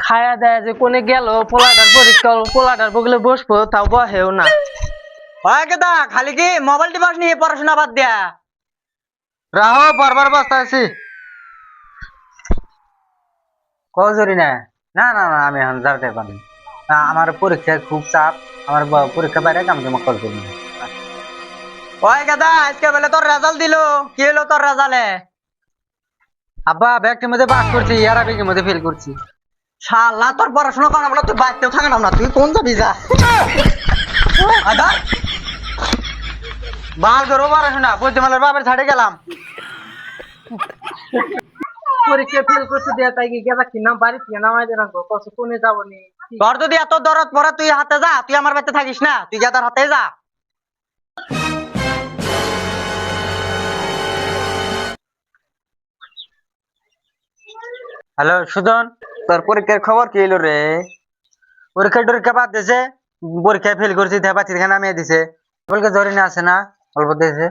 খায়া দেয় যে কোনে গেল পোলাটার পরীক্ষা পোলাটার বগলে বসবো তাও বহেও না। হয় কেদা খালি কি মোবাইল টিপাস নিয়ে পড়াশোনা বাদ দিয়া রাহো বারবার বাস্তা আছি। কজরি না না না না আমি এখন যাতে পারি না, আমার পরীক্ষায় খুব চাপ। আমার পরীক্ষা বাইরে কাম কাম করতে ওই গাদা আজকে বলে তোর রেজাল্ট দিল, কি হলো তোর রেজাল্টে? আব্বা ব্যাগটির মধ্যে পাস করছি আর আবেগের মধ্যে ফেল করছি। শালা তোর পড়াশোনা করা বলে তুই বাড়িতেও থাকে না, তুই কোন যাবি যা আদা বাল করবো পড়াশোনা বৈদ্যমালের বাবার ছাড়ে গেলাম। পরীক্ষা ফেল করছে দিয়া তাই কি গেলা কি নাম বাড়ি থেকে নামাই দেন কত কোনে যাবো নি। তোর যদি এত দরদ পড়ে তুই হাতে যা, তুই আমার বাড়িতে থাকিস না, তুই গাদার হাতে যা। হ্যালো সুজন, তোর পরীক্ষার খবর কি হলো রে? পরীক্ষা টরীক্ষা বাদ দিয়েছে, পরীক্ষায় ফেল করছি দেখা থেকে নামিয়ে দিছে। বলকে ধরে না আছে না অল্প দিয়েছে।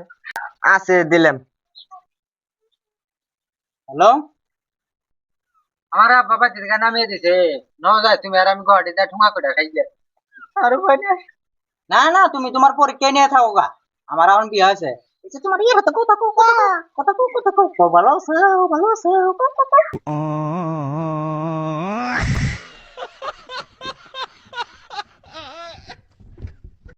আছে দিলাম। হ্যালো আমার বাবা থেকে নামিয়ে দিছে। ন যায় তুমি আর আমি গুয়াহাটি যা ঠুঙা করে খাইলে আর না না তুমি তোমার পরীক্ষা নিয়ে থাকো গা, আমার এখন বিয়ে হয়েছে। তোমার ইয়ে কথা কথা কথা কথা কথা ভালো আছে ভালো আছে।